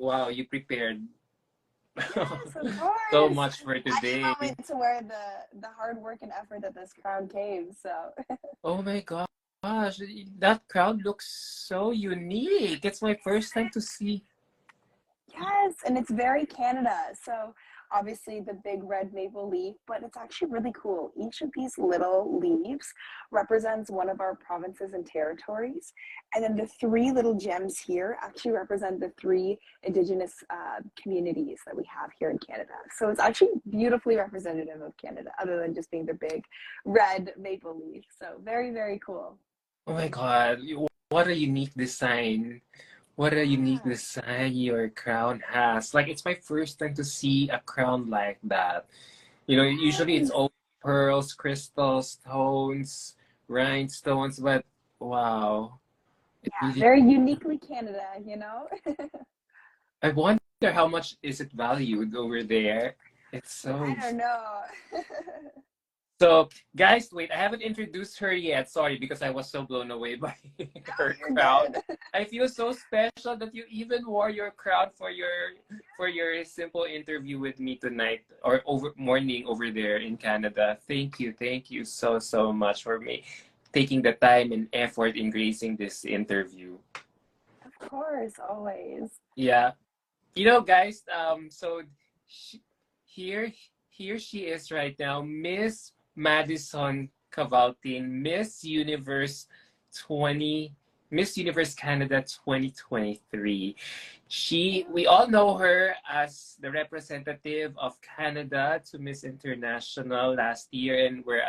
wow, you prepared Yes, of so course. much for I came today. home to wear the hard work and effort that this crown came. So Oh my gosh, that crowd looks so unique. It's my first time to see. yes, and it's very Canada. So obviously the big red maple leaf, but it's actually really cool. Each of these little leaves represents one of our provinces and territories. And then the three little gems here actually represent the three Indigenous communities that we have here in Canada. So it's actually beautifully representative of Canada, other than just being the big red maple leaf. So very, very cool. Oh my God, what a unique design. What a unique Yeah. design your crown has. Like, it's my first time to see a crown like that. Usually it's Yes. all pearls, crystals, stones, rhinestones, but wow, it Yeah. really. Very uniquely Canada. I wonder how much is it valued over there. It's so. I don't know. So, guys, wait, I haven't introduced her yet. Sorry, because I was so blown away by No, her you're crown. good. I feel so special that you even wore your crown for your simple interview with me tonight or over morning over there in Canada. Thank you so much for me taking the time and effort in gracing this interview. Of course, always. Yeah, guys, so she, here here she is right now, Miss Madison Kvaltin, 20 Miss Universe Canada 2023. We all know her as the representative of Canada to Miss International last year, and where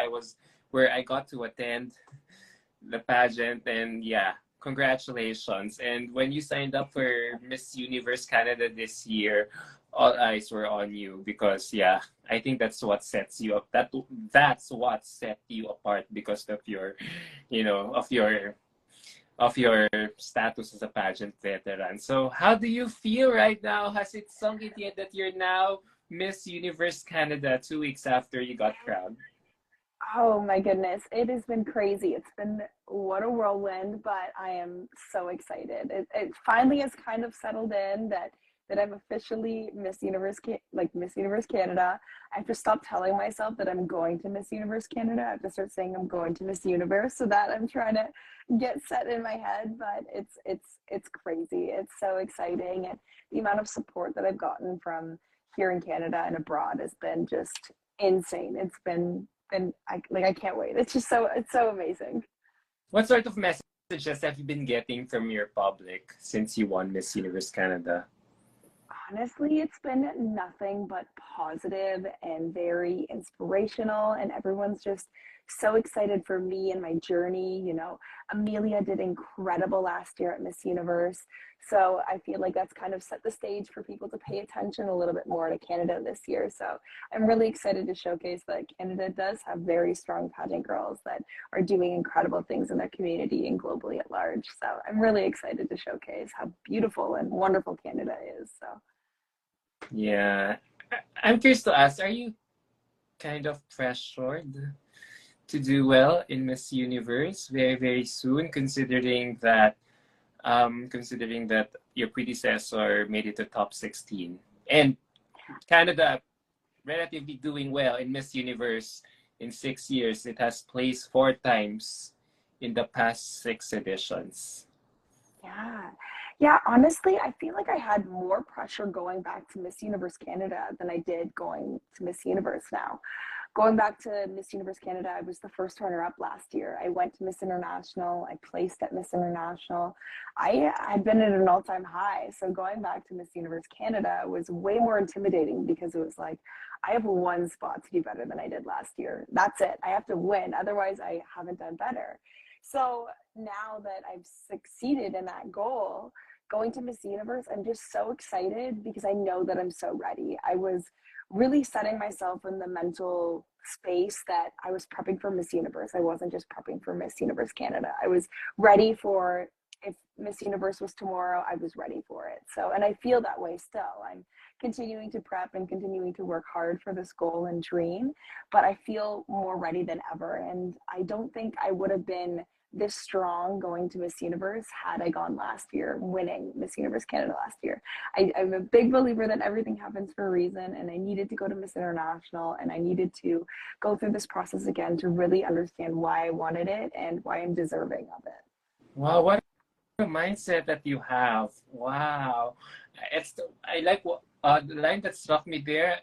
I got to attend the pageant. And yeah, congratulations. And when you signed up for Miss Universe Canada this year, all eyes were on you because yeah, I think that's what sets you up. That's what set you apart because of your, of your status as a pageant veteran. So how do you feel right now? Has it sunk it yet that you're now Miss Universe Canada 2 weeks after you got crowned? Oh my goodness, it has been crazy. It's been what a whirlwind, but I am so excited. It finally has kind of settled in that I'm officially Miss Universe Canada. I have to stop telling myself that I'm going to Miss Universe Canada. I have to start saying I'm going to Miss Universe, so that I'm trying to get set in my head. But it's crazy. It's so exciting, and the amount of support that I've gotten from here in Canada and abroad has been just insane. It's been I can't wait. It's so amazing. What sort of messages have you been getting from your public since you won Miss Universe Canada? Honestly, it's been nothing but positive and very inspirational, and everyone's just so excited for me and my journey. Amelia did incredible last year at Miss Universe. So I feel like that's kind of set the stage for people to pay attention a little bit more to Canada this year. So I'm really excited to showcase that Canada does have very strong pageant girls that are doing incredible things in their community and globally at large. So I'm really excited to showcase how beautiful and wonderful Canada is. So Yeah. I'm curious to ask, are you kind of pressured to do well in Miss Universe very, very soon, considering that your predecessor made it to top 16? And Canada relatively doing well in Miss Universe in 6 years. It has placed 4 times in the past 6 editions. yeah. Yeah, honestly, I feel like I had more pressure going back to Miss Universe Canada than I did going to Miss Universe now. Going back to Miss Universe Canada, I was the first runner up last year. I went to Miss International. I placed at Miss International. I had been at an all time high. So going back to Miss Universe Canada was way more intimidating because it was like, I have one spot to do better than I did last year. That's it. I have to win. Otherwise, I haven't done better. So now that I've succeeded in that goal, going to Miss Universe, I'm just so excited because I know that I'm so ready. I was really setting myself in the mental space that I was prepping for Miss Universe. I wasn't just prepping for Miss Universe Canada. I was ready for if Miss Universe was tomorrow, I was ready for it. So, and I feel that way still. I'm continuing to prep and continuing to work hard for this goal and dream, but I feel more ready than ever. And I don't think I would have been this strong going to Miss Universe had I gone last year, winning Miss Universe Canada last year. I'm a big believer that everything happens for a reason, and I needed to go to Miss International, and I needed to go through this process again to really understand why I wanted it and why I'm deserving of it. Wow, what a mindset that you have. Wow. I like what the line that struck me there.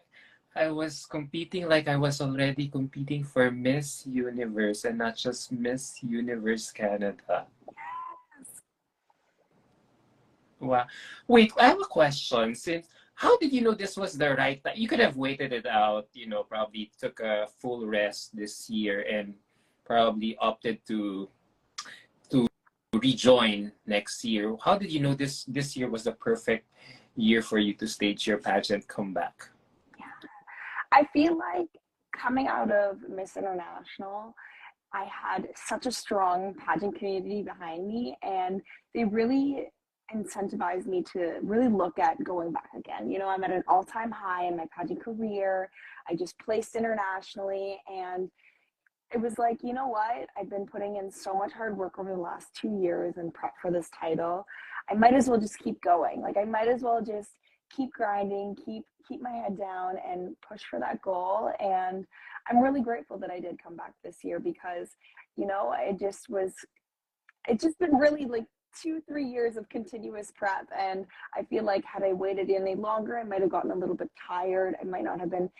I was competing like I was already competing for Miss Universe and not just Miss Universe Canada. Wow. Wait, I have a question. Since how did you know this was the right time? You could have waited it out, probably took a full rest this year and probably opted to rejoin next year. How did you know this year was the perfect year for you to stage your pageant comeback? I feel like coming out of Miss International, I had such a strong pageant community behind me, and they really incentivized me to really look at going back again. I'm at an all-time high in my pageant career. I just placed internationally, and it was like, you know what? I've been putting in so much hard work over the last 2 years and prep for this title. I might as well just keep going. Like, I might as well just keep grinding, keep my head down and push for that goal. And I'm really grateful that I did come back this year because, it's just been really like 2-3 years of continuous prep. And I feel like had I waited any longer, I might have gotten a little bit tired. I might not have had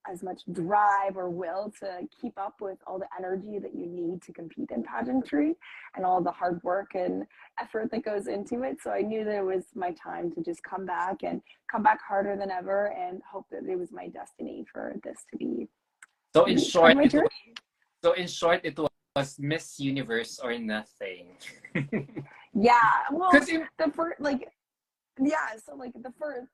as much drive or will to keep up with all the energy that you need to compete in pageantry and all the hard work and effort that goes into it. So I knew that it was my time to just come back harder than ever and hope that it was my destiny for this to be So in short, my journey. It was Miss Universe or nothing. Yeah, well, You, the first, the first,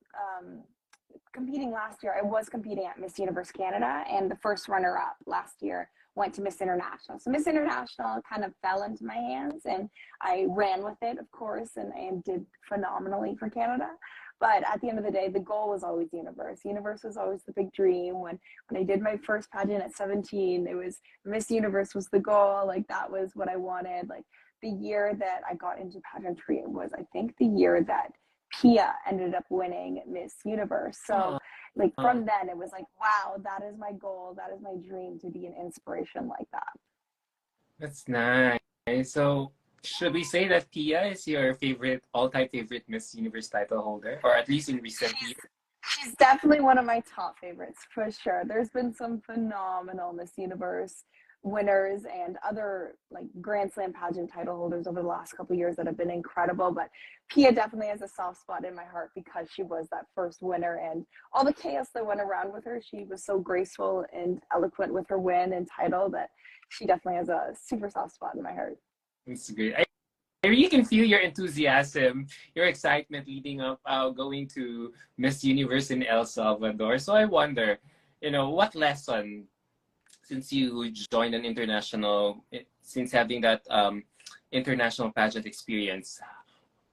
competing last year, I was competing at Miss Universe Canada, and the first runner-up last year went to Miss International. So Miss International kind of fell into my hands, and I ran with it, of course, and did phenomenally for Canada. But at the end of the day, the goal was always Universe. Universe was always the big dream. When I did my first pageant at 17, it was Miss Universe was the goal. Like, that was what I wanted. Like, the year that I got into pageantry, it was, I think, the year that Pia ended up winning Miss Universe. So like from then it was like, wow, that is my goal. That is my dream, to be an inspiration like that. that's nice. So should we say that Pia is your all-time favorite Miss Universe title holder, or at least in recent years? She's definitely one of my top favorites for sure. There's been some phenomenal Miss Universe winners and other like Grand Slam pageant title holders over the last couple of years that have been incredible, but Pia definitely has a soft spot in my heart because she was that first winner and all the chaos that went around with her. She was so graceful and eloquent with her win and title that she definitely has a super soft spot in my heart. That's great. I really can feel your enthusiasm, your excitement leading up going to Miss Universe in El Salvador. So I wonder, what lesson, since you joined an international, since having that international pageant experience,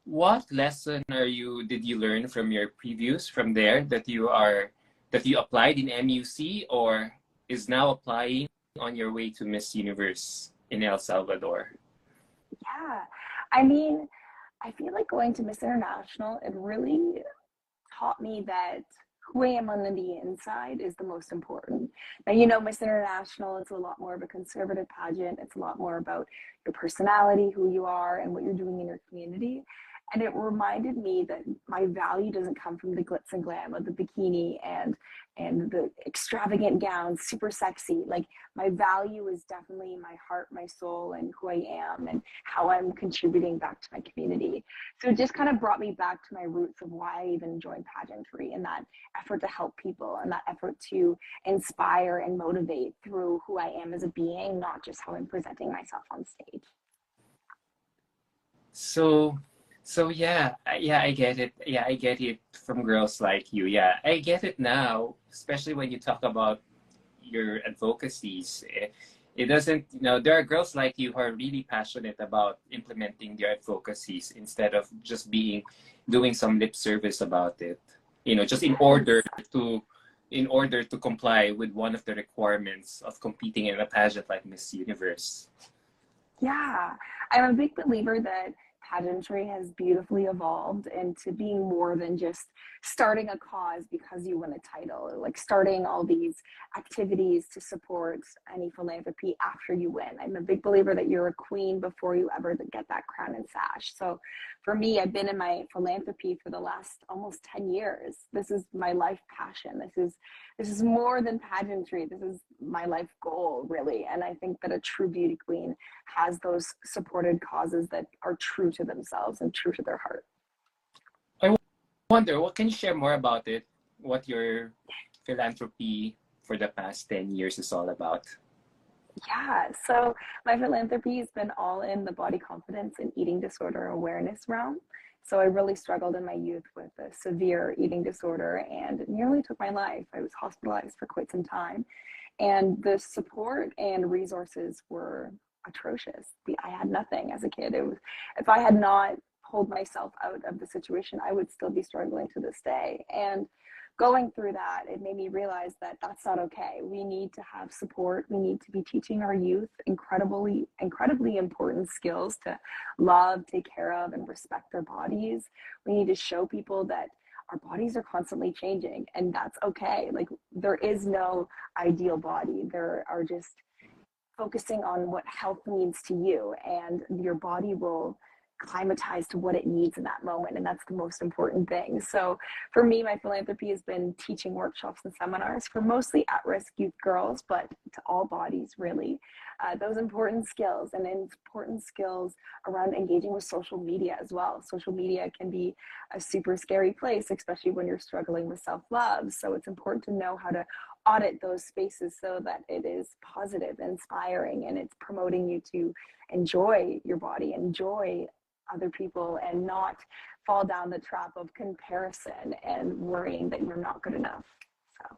what lesson did you learn from your previews from there that you applied in MUC or is now applying on your way to Miss Universe in El Salvador? Yeah, I mean, I feel like going to Miss International, it really taught me that who I am on the inside is the most important. Now, Miss International, it's a lot more of a conservative pageant. It's a lot more about your personality, who you are, and what you're doing in your community. And it reminded me that my value doesn't come from the glitz and glam of the bikini and the extravagant gowns, super sexy. Like, my value is definitely my heart, my soul, and who I am and how I'm contributing back to my community. So it just kind of brought me back to my roots of why I even joined pageantry and that effort to help people and that effort to inspire and motivate through who I am as a being, not just how I'm presenting myself on stage. So yeah, I get it. Yeah, I get it from girls like you. Yeah, I get it now, especially when you talk about your advocacies. It doesn't, there are girls like you who are really passionate about implementing their advocacies instead of just doing some lip service about it. Just in order to, in order to comply with one of the requirements of competing in a pageant like Miss Universe? Yeah, I'm a big believer that pageantry has beautifully evolved into being more than just starting a cause because you win a title, like starting all these activities to support any philanthropy after you win. I'm a big believer that you're a queen before you ever get that crown and sash. So for me, I've been in my philanthropy for the last almost 10 years. This is my life passion. This is more than pageantry. This is my life goal, really. And I think that a true beauty queen has those supported causes that are true to themselves and true to their heart. I wonder, what can you share more about it? What your philanthropy for the past 10 years is all about? Yeah, so my philanthropy has been all in the body confidence and eating disorder awareness realm. So I really struggled in my youth with a severe eating disorder and it nearly took my life. I was hospitalized for quite some time, and the support and resources were atrocious. I had nothing as a kid. It was, if I had not pulled myself out of the situation, I would still be struggling to this day. And going through that, it made me realize that that's not okay. We need to have support. We need to be teaching our youth incredibly important skills to love, take care of, and respect their bodies. We need to show people that our bodies are constantly changing and that's okay. Like, there is no ideal body. There are just focusing on what health means to you, and your body will climatize to what it needs in that moment, and that's the most important thing. So for me, my philanthropy has been teaching workshops and seminars for mostly at-risk youth girls, but to all bodies, really. Those important skills, and important skills around engaging with social media as well. Social media can be a super scary place, especially when you're struggling with self-love. So it's important to know how to audit those spaces so that it is positive, inspiring, and it's promoting you to enjoy your body, enjoy other people, and not fall down the trap of comparison and worrying that you're not good enough. So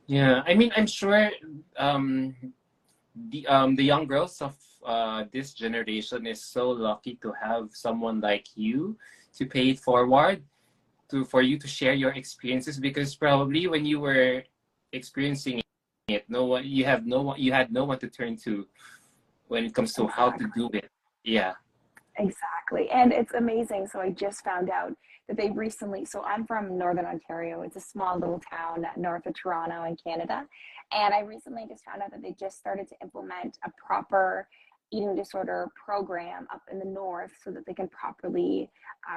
Yeah, I mean, I'm sure the young girls of this generation is so lucky to have someone like you to pay it forward, to for you to share your experiences, because probably when you were experiencing it, you had no one to turn to when it comes to how to exactly. do it. Yeah. Exactly. And it's amazing. So I just found out that they recently, so I'm from Northern Ontario. It's a small little town north of Toronto in Canada. And I recently just found out that they just started to implement a proper eating disorder program up in the north so that they can properly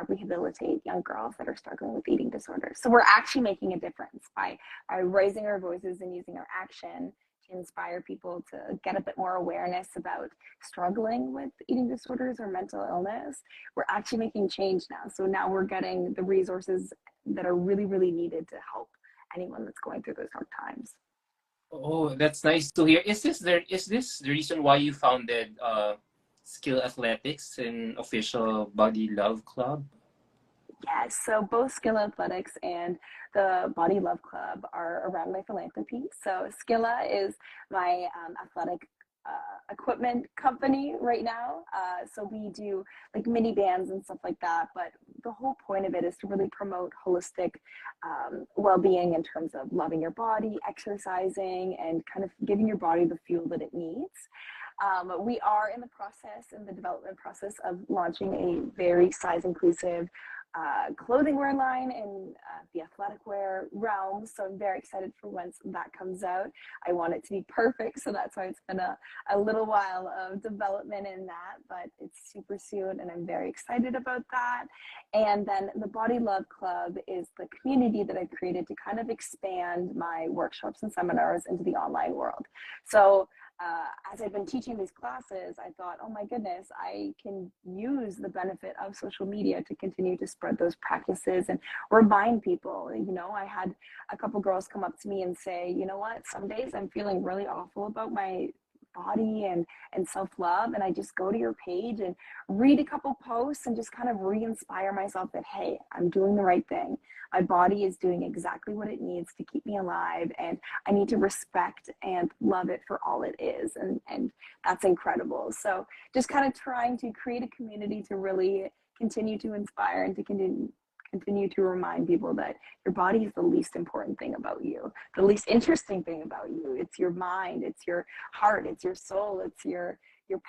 rehabilitate young girls that are struggling with eating disorders. So we're actually making a difference by raising our voices and using our action to inspire people to get a bit more awareness about struggling with eating disorders or mental illness. We're actually making change now. So now we're getting the resources that are really, really needed to help anyone that's going through those hard times. Oh, that's nice to hear. Is this the reason why you founded Skill Athletics and official Body Love Club? Yes, so both Skilla Athletics and the Body Love Club are around my philanthropy. So Skilla is my athletic equipment company right now. So we do like mini bands and stuff like that. But the whole point of it is to really promote holistic well-being in terms of loving your body, exercising, and kind of giving your body the fuel that it needs. We are in the development process of launching a very size inclusive clothing wear line in the athletic wear realm. So I'm very excited for once that comes out. I want it to be perfect. So that's why it's been a little while of development in that, but it's super soon and I'm very excited about that. And then the Body Love Club is the community that I've created to kind of expand my workshops and seminars into the online world. So as I've been teaching these classes, I thought, oh my goodness, I can use the benefit of social media to continue to spread those practices and remind people. You know, I had a couple girls come up to me and say, you know what, some days I'm feeling really awful about my body and self-love, and I just go to your page and read a couple posts and just kind of re-inspire myself that, hey, I'm doing the right thing. My body is doing exactly what it needs to keep me alive, and I need to respect and love it for all it is, and that's incredible. So just kind of trying to create a community to really continue to inspire and to continue to remind people that your body is the least important thing about you, the least interesting thing about you. It's your mind, it's your heart, it's your soul, it's your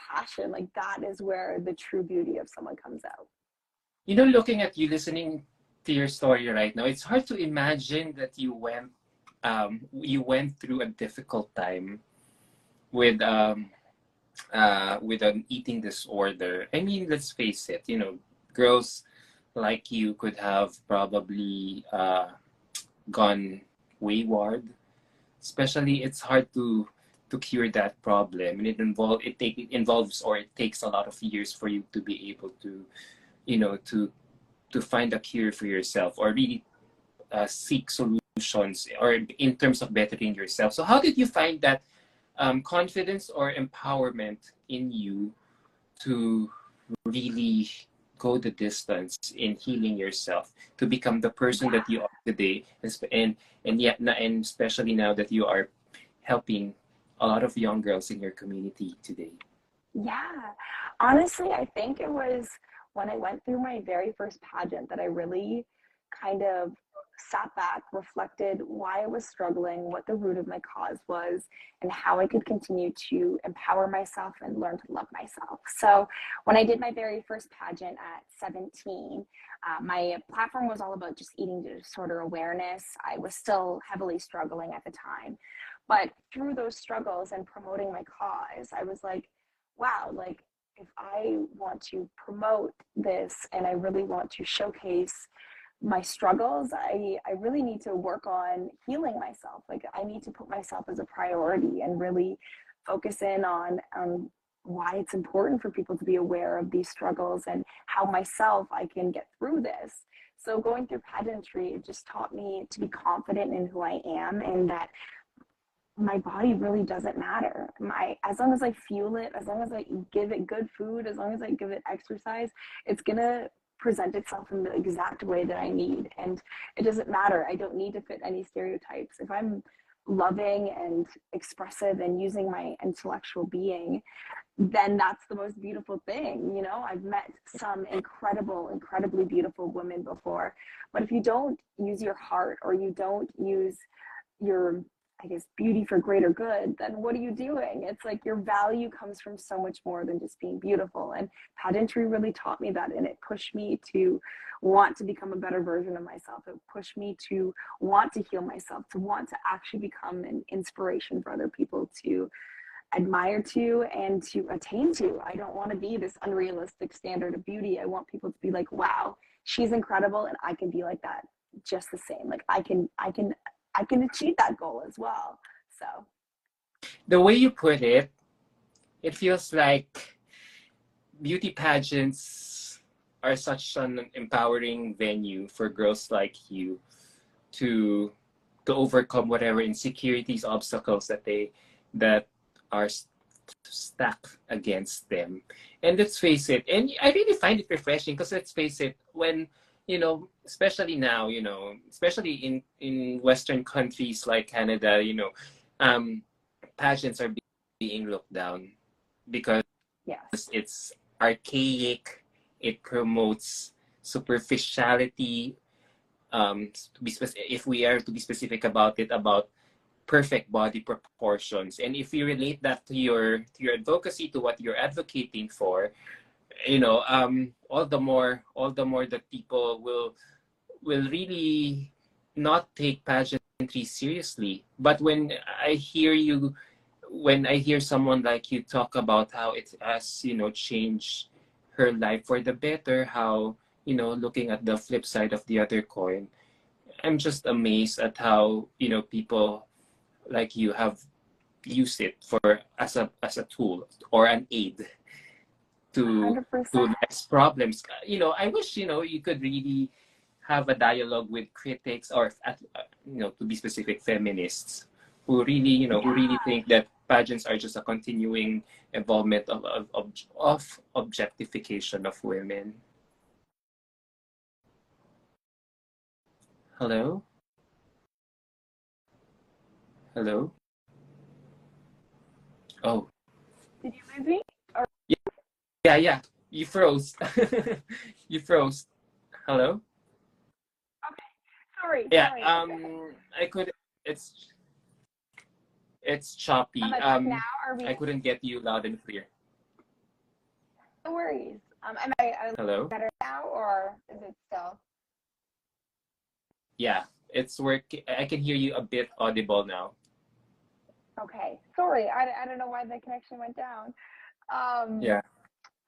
passion. Like that is where the true beauty of someone comes out. You know, looking at you, listening to your story right now, it's hard to imagine that you went through a difficult time with with an eating disorder. I mean, let's face it, you know, girls like you could have probably gone wayward. Especially, it's hard to cure that problem, and it involves, or it takes a lot of years for you to be able to, you know, to find a cure for yourself, or really seek solutions, or in terms of bettering yourself. So how did you find that confidence or empowerment in you to really go the distance in healing yourself to become the person that you are today, and especially now that you are helping a lot of young girls in your community today? Yeah. Honestly, I think it was when I went through my very first pageant that I really kind of sat back, reflected why I was struggling, what the root of my cause was, and how I could continue to empower myself and learn to love myself. So, when I did my very first pageant at 17, my platform was all about just eating disorder awareness. I was still heavily struggling at the time. But through those struggles and promoting my cause, I was like, wow, like if I want to promote this and I really want to showcase my struggles, I really need to work on healing myself. Like I need to put myself as a priority and really focus in on why it's important for people to be aware of these struggles and how myself I can get through this. So going through pageantry, it just taught me to be confident in who I am and that my body really doesn't matter. As long as I fuel it, as long as I give it good food, as long as I give it exercise, it's gonna present itself in the exact way that I need. And it doesn't matter. I don't need to fit any stereotypes. If I'm loving and expressive and using my intellectual being, then that's the most beautiful thing. You know, I've met some incredibly beautiful women before, but if you don't use your heart or you don't use your, I guess, beauty for greater good, then what are you doing? It's like your value comes from so much more than just being beautiful. And pageantry really taught me that, and it pushed me to want to become a better version of myself. It pushed me to want to heal myself, to want to actually become an inspiration for other people to admire to and to attain to. I don't want to be this unrealistic standard of beauty. I want people to be like, wow, she's incredible and I can be like that just the same. Like I can achieve that goal as well. So The way you put it, it feels like beauty pageants are such an empowering venue for girls like you to overcome whatever insecurities, obstacles that are stacked against them. And let's face it, and I really find it refreshing because let's face it, when you know, especially now, you know, especially in Western countries like Canada, you know, pageants are being looked down because yes. it's archaic. It promotes superficiality. If we are to be specific about it, about perfect body proportions, and if you relate that to your advocacy, to what you're advocating for, you know, all the more that people will really not take pageantry seriously. But when I hear someone like you talk about how it has, you know, changed her life for the better, how, you know, looking at the flip side of the other coin, I'm just amazed at how, you know, people like you have used it for as a tool or an aid to 100%. life's problems. You know, I wish, you know, you could really have a dialogue with critics, or you know, to be specific, feminists who really, you know, who really Yeah. think that pageants are just a continuing involvement of objectification of women. Hello, hello. Oh, Did you lose me? Or yeah, yeah. You froze. You froze. Hello. Yeah, sorry. Okay. I could. It's it's choppy. Am I back now? Are I we? couldn't get you loud and clear. No worries. Am I Hello? better now, or is it still? Yeah, it's work. I can hear you a bit audible now. Okay. Sorry, I don't know why the connection went down. Um, Yeah.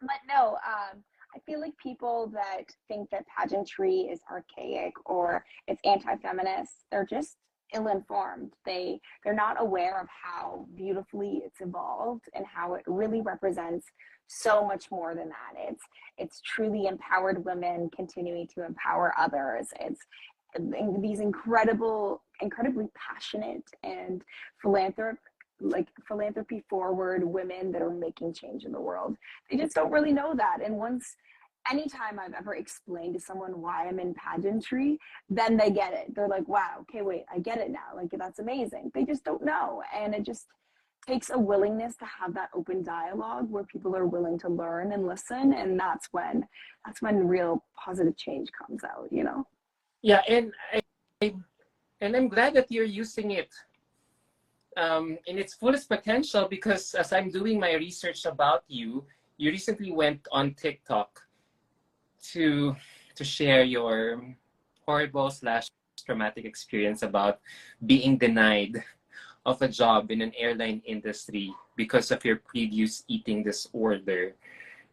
but no, I feel like people that think that pageantry is archaic or it's anti-feminist, they're just ill-informed. They're not aware of how beautifully it's evolved and how it really represents so much more than that. It's truly empowered women continuing to empower others. It's these incredibly passionate and philanthropic philanthropy forward women that are making change in the world. They just don't really know that. And anytime I've ever explained to someone why I'm in pageantry, then they get it. They're like, wow, okay, wait, I get it now. Like, that's amazing. They just don't know. And it just takes a willingness to have that open dialogue where people are willing to learn and listen. And that's when real positive change comes out, you know? Yeah, I and I'm glad that you're using it in its fullest potential because as I'm doing my research about you, you recently went on TikTok to share your horrible slash traumatic experience about being denied of a job in an airline industry because of your previous eating disorder.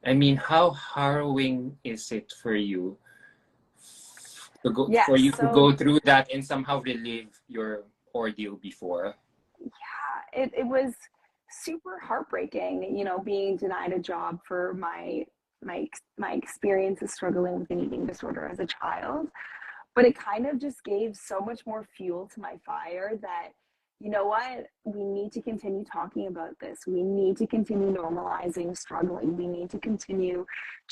I mean, how harrowing is it for you for Yes. you to So go through that and somehow relive your ordeal before? yeah, it was super heartbreaking, being denied a job for my experience of struggling with an eating disorder as a child. But it kind of just gave so much more fuel to my fire that, you know what, we need to continue talking about this. We need to continue normalizing struggling. We need to continue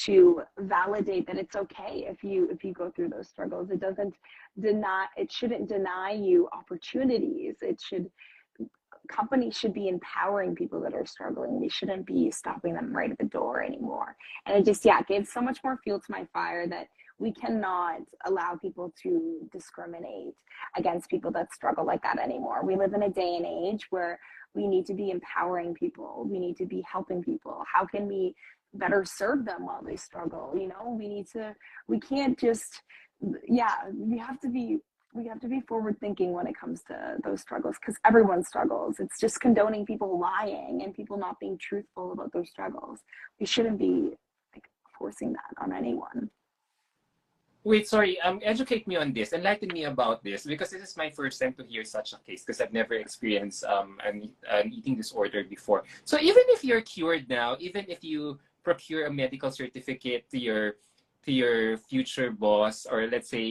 to validate that it's okay if you go through those struggles. It shouldn't deny you opportunities. Companies should be empowering people that are struggling. We shouldn't be stopping them right at the door anymore. And it just, yeah, gave so much more fuel to my fire that we cannot allow people to discriminate against people that struggle like that anymore. We live in a day and age where we need to be empowering people. We need to be helping people. How can we better serve them while they struggle? We can't just, yeah, we have to be forward thinking when it comes to those struggles because everyone struggles. It's just condoning people lying and people not being truthful about their struggles. We shouldn't be like forcing that on anyone. Wait, sorry. Educate me on this. Enlighten me about this because this is my first time to hear such a case because I've never experienced an eating disorder before. So even if you're cured now, even if you procure a medical certificate to your future boss, or let's say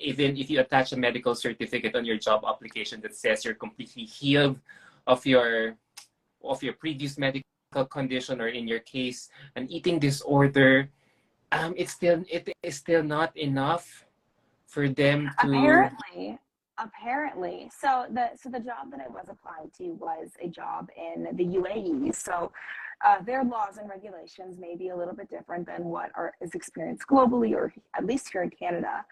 even if you attach a medical certificate on your job application that says you're completely healed of your previous medical condition, or in your case, an eating disorder, it is still not enough for them to. Apparently, so the job that I was applying to was a job in the UAE. So their laws and regulations may be a little bit different than what is experienced globally, or at least here in Canada.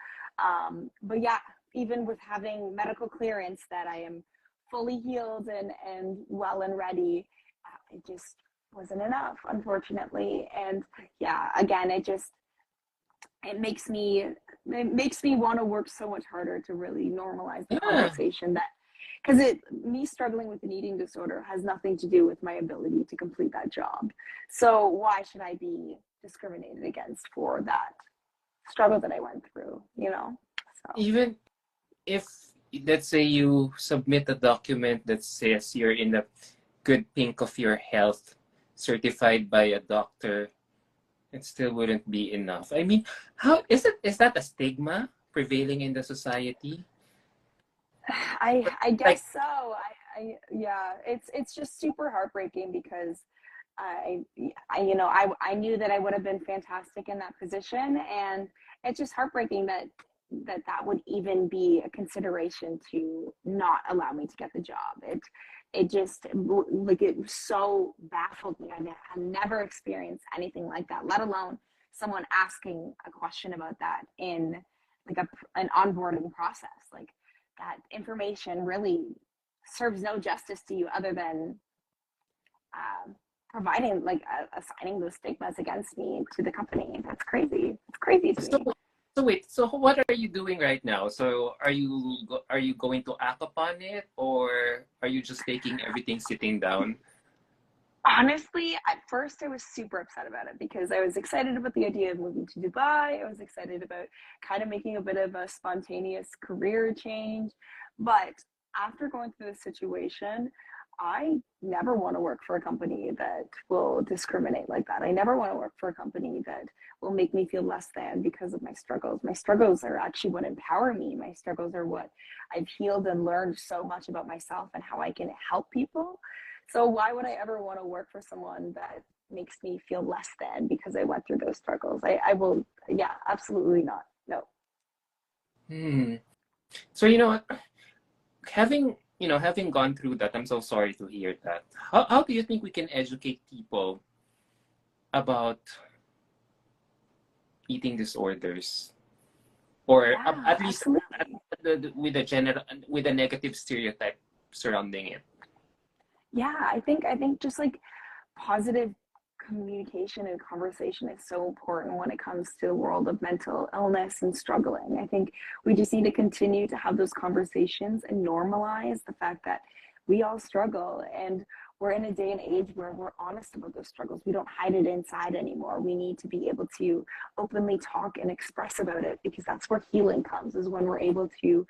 But yeah, even with having medical clearance that I am fully healed and well and ready, it just wasn't enough, unfortunately. And yeah, again, it makes me want to work so much harder to really normalize the Yeah. conversation, that because me struggling with an eating disorder has nothing to do with my ability to complete that job. So why should I be discriminated against for that struggle that I went through? So Even if, let's say, you submit a document that says you're in the good pink of your health, certified by a doctor, it still wouldn't be enough. I mean, how is that a stigma prevailing in the society? I Like, guess so. Yeah, it's just super heartbreaking because I, I knew that I would have been fantastic in that position, and it's just heartbreaking that would even be a consideration to not allow me to get the job. It just like it so baffled me. I never experienced anything like that, let alone someone asking a question about that in an onboarding process. Like that information really serves no justice to you other than providing like assigning those stigmas against me to the company. That's crazy. It's crazy to So, me. so wait, so what are you doing right now? So are you going to act upon it, or are you just taking everything sitting down? Honestly, at first I was super upset about it because I was excited about the idea of moving to Dubai. I was excited about kind of making a bit of a spontaneous career change. But after going through the situation, I never want to work for a company that will discriminate like that. I never want to work for a company that will make me feel less than because of my struggles. My struggles are actually what empower me. My struggles are what I've healed and learned so much about myself and how I can help people. So why would I ever want to work for someone that makes me feel less than because I went through those struggles? I will, yeah, absolutely not. No. Hmm. So you know what? Having gone through that, I'm so sorry to hear that. How do you think we can educate people about eating disorders, or Yeah, at least absolutely. with a negative stereotype surrounding it? Yeah, I think just like positive communication and conversation is so important when it comes to the world of mental illness and struggling. I think we just need to continue to have those conversations and normalize the fact that we all struggle, and we're in a day and age where we're honest about those struggles. We don't hide it inside anymore. We need to be able to openly talk and express about it, because that's where healing comes, is when we're able to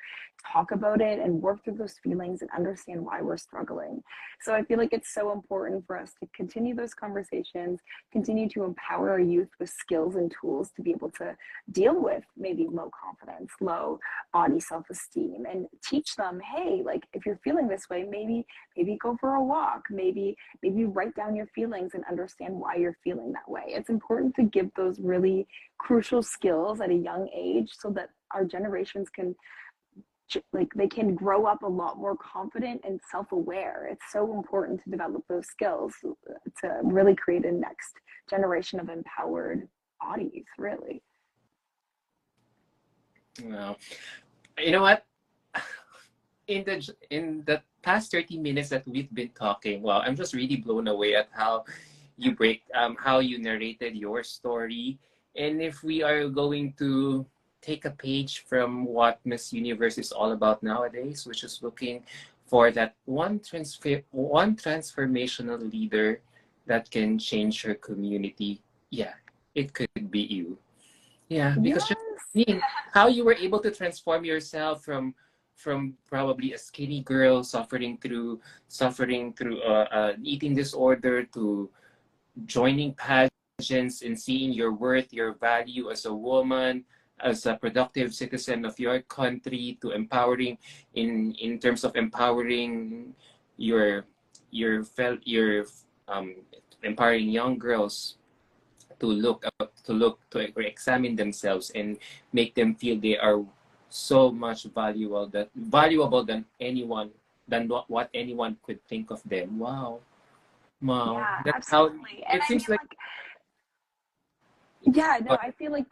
talk about it and work through those feelings and understand why we're struggling. So I feel like it's so important for us to continue those conversations, continue to empower our youth with skills and tools to be able to deal with maybe low confidence, low body self-esteem, and teach them, hey, like if you're feeling this way, maybe go for a walk, maybe write down your feelings and understand why you're feeling that way. It's important to give those really crucial skills at a young age so that our generations can, like, they can grow up a lot more confident and self-aware. It's so important to develop those skills to really create a next generation of empowered bodies, really. Well, you know what? In the past 30 minutes that we've been talking, well, I'm just really blown away at how you narrated your story. And if we are going to take a page from what Miss Universe is all about nowadays, which is looking for that one transformational leader that can change her community, yeah, it could be you. Yeah, because just Yes. seeing how you were able to transform yourself from probably a skinny girl suffering through eating disorder, to joining pageants and seeing your worth, your value as a woman, as a productive citizen of your country, to empowering in terms of empowering your your empowering young girls to to examine themselves and make them feel they are so much valuable than anyone, than what anyone could think of them. Wow, Yeah, that's how absolutely. And it I seems feel like. like, yeah, no, I feel like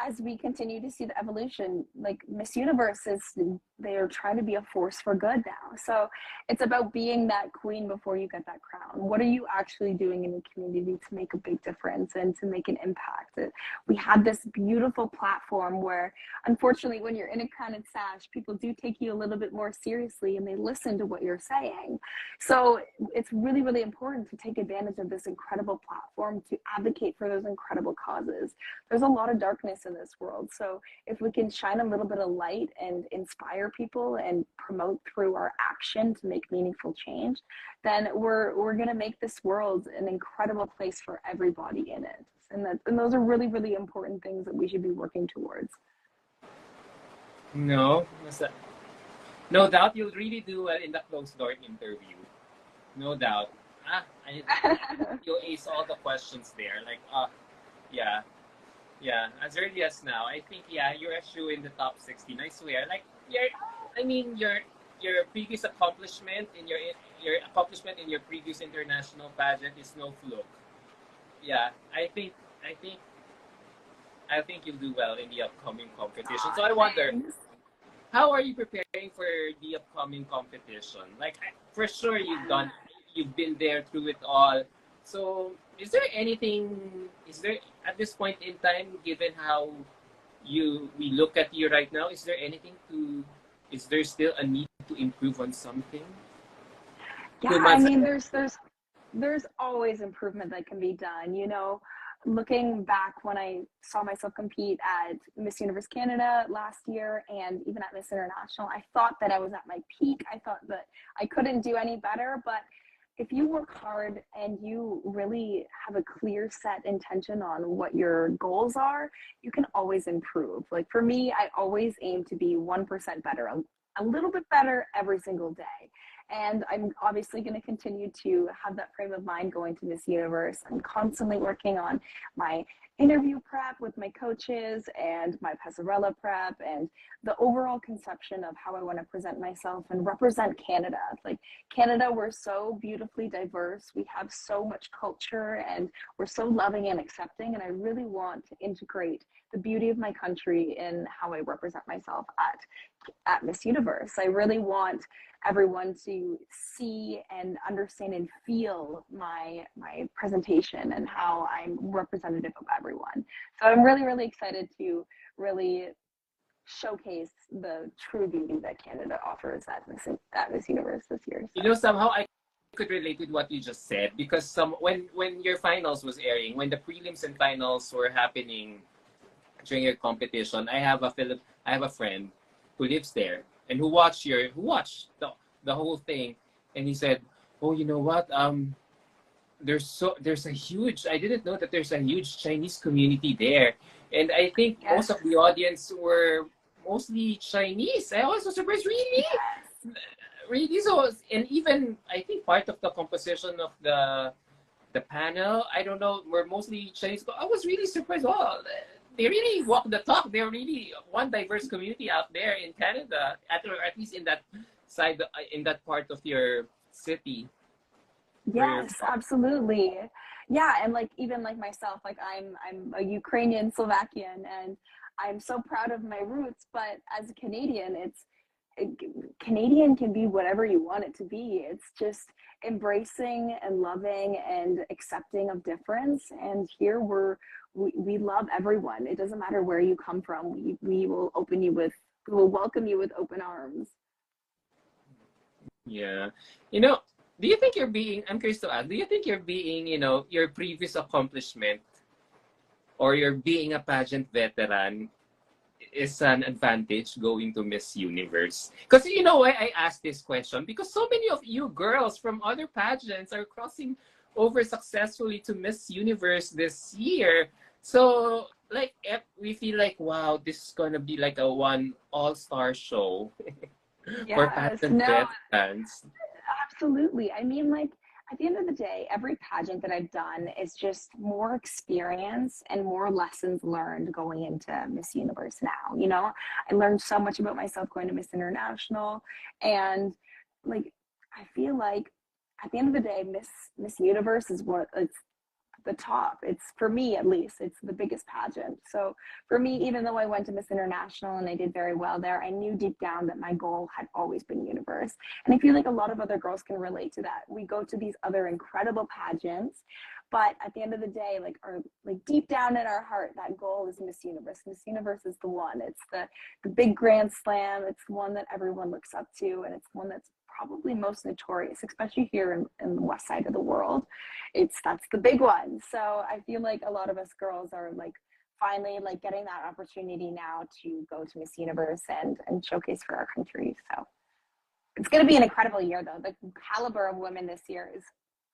as we continue to see the evolution, like Miss Universe is, they are trying to be a force for good now. So it's about being that queen before you get that crown. What are you actually doing in the community to make a big difference and to make an impact? We have this beautiful platform where, unfortunately, when you're in a crown and sash, people do take you a little bit more seriously and they listen to what you're saying. So it's really, really important to take advantage of this incredible platform to advocate for those incredible causes. There's a lot of darkness in this world. So if we can shine a little bit of light and inspire people and promote through our action to make meaningful change, then we're gonna make this world an incredible place for everybody in it. And those are really, really important things that we should be working towards. No, no doubt you'll really do well in the closed door interview. No doubt. You'll ace all the questions there. Like, yeah, yeah. As early as now, I think, yeah, you're a shoe in the top 16. I swear. Like, your previous accomplishment in your accomplishment in your previous international pageant is no fluke. Yeah, I think I think you'll do well in the upcoming competition. Aw, So I wonder, thanks. how are you preparing for the upcoming competition? Like, for sure Yeah. you've been there through it all. So, is there anything? Is there at this point in time, given how we look at you right now, is there anything to? Is there still a need to improve on something? Yeah, 2 months. there's always improvement that can be done. Looking back when I saw myself compete at Miss Universe Canada last year and even at Miss International, I thought that I was at my peak. I thought that I couldn't do any better, but if you work hard and you really have a clear set intention on what your goals are, you can always improve. Like for me, I always aim to be 1% better, a little bit better every single day. And I'm obviously going to continue to have that frame of mind going to Miss Universe. I'm constantly working on my interview prep with my coaches and my passarella prep and the overall conception of how I want to present myself and represent Canada. Like Canada, we're so beautifully diverse. We have so much culture and we're so loving and accepting. And I really want to integrate the beauty of my country in how I represent myself at Miss Universe. I really want everyone to see and understand and feel my presentation and how I'm representative of everyone. So I'm really, really excited to really showcase the true beauty that Canada offers at Miss Universe this year. You So. know, somehow I could relate with what you just said because when your finals was airing, when the prelims and finals were happening during your competition, I have a friend who lives there and who watched the whole thing, and he said, "Oh, you know what? There's a huge. I didn't know that there's a huge Chinese community there, and I think Yes. most of the audience were mostly Chinese. I was so surprised, really." Yes. Really, so and even I think part of the composition of the panel, I don't know, were mostly Chinese. I was really surprised. Oh, they really walk the talk. They're really one diverse community out there in Canada, at least in that side, in that part of your city where you're Yes, from. absolutely. Yeah, and like even like myself, like I'm a Ukrainian Slovakian and I'm so proud of my roots, but as a Canadian, Canadian can be whatever you want it to be. It's just embracing and loving and accepting of difference. And here we love everyone. It doesn't matter where you come from. We will we will welcome you with open arms. Yeah. You know, do you think you're being, I'm curious to ask, do you think you're being, your previous accomplishment or you're being a pageant veteran is an advantage going to Miss Universe? Because you know why I asked this question? Because so many of you girls from other pageants are crossing over successfully to Miss Universe this year. So, like, we feel like, wow, this is gonna be like a one all-star show for Yes, pageant no, veterans. absolutely. I mean, like, at the end of the day, every pageant that I've done is just more experience and more lessons learned going into Miss Universe now. I learned so much about myself going to Miss International. And, like, I feel like at the end of the day, Miss Universe is it's the top. It's for me at least, it's the biggest pageant. So for me, even though I went to Miss International and I did very well there, I knew deep down that my goal had always been Universe. And I feel like a lot of other girls can relate to that. We go to these other incredible pageants, but at the end of the day, like deep down in our heart, that goal is Miss Universe. Miss Universe is the one. It's the big grand slam. It's the one that everyone looks up to, and it's the one that's probably most notorious, especially here in the west side of the world. That's the big one. So I feel like a lot of us girls are like finally like getting that opportunity now to go to Miss Universe and showcase for our country. So it's going to be an incredible year, though. The caliber of women this year is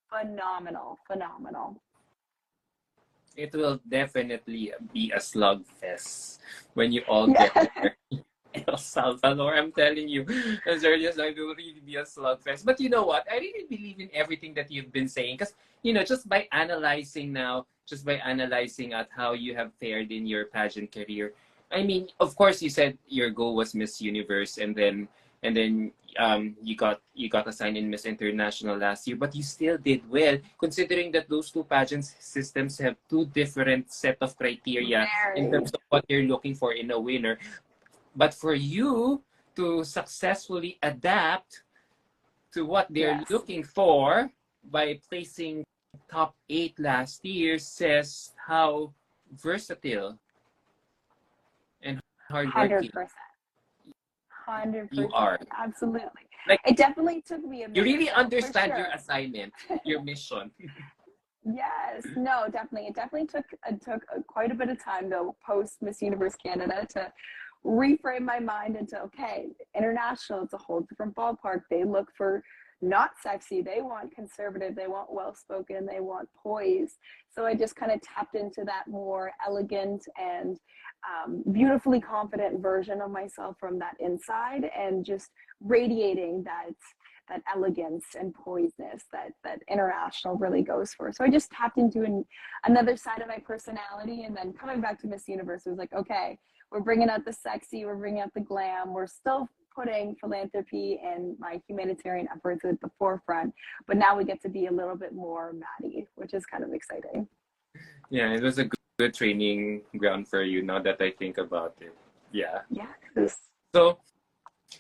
phenomenal, phenomenal. It will definitely be a slugfest when you all get Yeah. there. El Salvador, I'm telling you, as early as I will really be a slugfest. But you know what? I really believe in everything that you've been saying because, just by analyzing now, just by analyzing at how you have fared in your pageant career, I mean, of course, you said your goal was Miss Universe, and then and then you got assigned in Miss International last year, but you still did well, considering that those two pageant systems have two different set of criteria in Very. terms of what you're looking for in a winner. But for you to successfully adapt to what they're Yes. looking for by placing top 8 last year says how versatile and hardworking 100%. you 100%. are. Absolutely. Like, It definitely took me a you minute, really though, for understand your sure. assignment, your mission. Yes, no, definitely. It definitely took quite a bit of time though, post Miss Universe Canada, to reframe my mind into, okay, international, it's a whole different ballpark. They look for not sexy, they want conservative, they want well spoken, they want poise. So I just kind of tapped into that more elegant and beautifully confident version of myself from that inside, and just radiating that elegance and poiseness that international really goes for. So I just tapped into another side of my personality, and then coming back to Miss Universe, it was like, okay, we're bringing out the sexy, we're bringing out the glam, we're still putting philanthropy and my humanitarian efforts at the forefront, but now we get to be a little bit more Maddie, which is kind of exciting. Yeah, it was a good training ground for you now that I think about it. Yeah. Yes. So,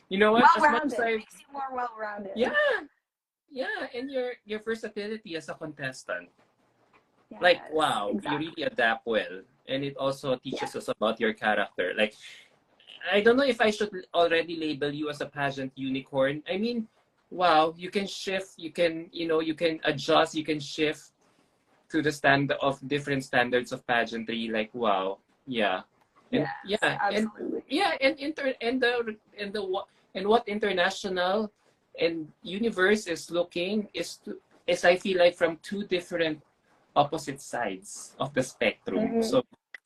you know what? As much as Well-rounded, I, makes you more well-rounded. yeah, yeah, and your versatility as a contestant. Yes, Like, wow, you exactly. really adapt well. And it also teaches us about your character. Like, I don't know if I should already label you as a pageant unicorn. I mean, wow, you can shift, you can, you can adjust, you can shift to the stand of different standards of pageantry. Like, wow, yeah. And Yes, yeah, and absolutely. yeah, and what international and universe is looking is I feel like from two different opposite sides of the spectrum. Mm-hmm. So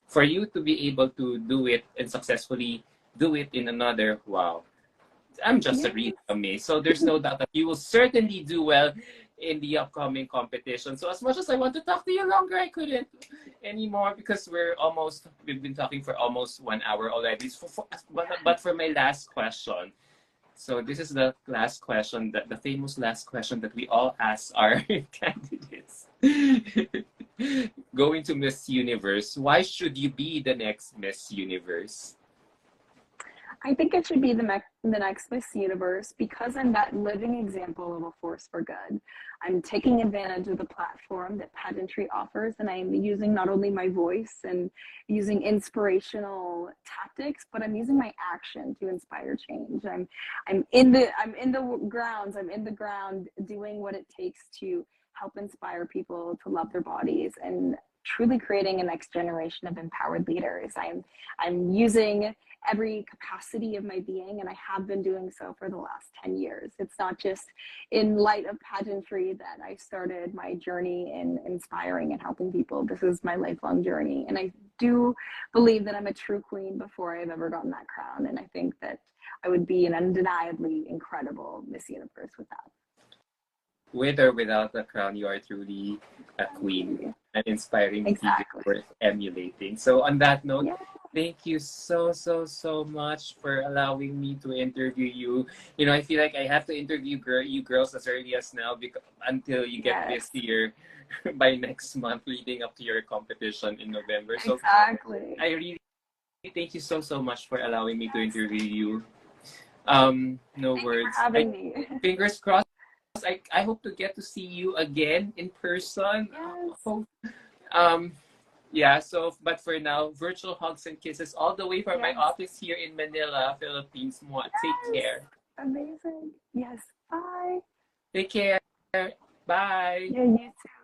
for you to be able to do it and successfully do it in another, wow, I'm just Yes. really amazed. So there's no doubt that you will certainly do well in the upcoming competition. So as much as I want to talk to you longer, I couldn't anymore because we've been talking for almost 1 hour already. But for my last question, so this is the last question, that the famous last question that we all ask our candidates. Going to Miss Universe, why should you be the next Miss Universe? I think it should be the next Miss Universe, because I'm that living example of a force for good. I'm taking advantage of the platform that pageantry offers, and I'm using not only my voice and using inspirational tactics, but I'm using my action to inspire change. I'm in the grounds. I'm in the ground doing what it takes to help inspire people to love their bodies and truly creating a next generation of empowered leaders. I'm using every capacity of my being, and I have been doing so for the last 10 years. It's not just in light of pageantry that I started my journey in inspiring and helping people. This is my lifelong journey, and I do believe that I'm a true queen before I've ever gotten that crown, and I think that I would be an undeniably incredible Miss Universe with that. With or without the crown, you are truly a queen, an inspiring figure Exactly. worth emulating. So on that note, Yeah. thank you so much for allowing me to interview you. I feel like I have to interview you girls as early as now, because until you get Yes. this year by next month, leading up to your competition in November. So Exactly. I really thank you so much for allowing me to Yes. interview you. No Thank you for words. having me. Fingers crossed. I hope to get to see you again in person. Yes. Um, yeah, so, but for now, virtual hugs and kisses all the way from my Yes. office here in Manila, Philippines. Take Yes. care. Amazing. Yes. Bye. Take care. Bye. Yeah, you too.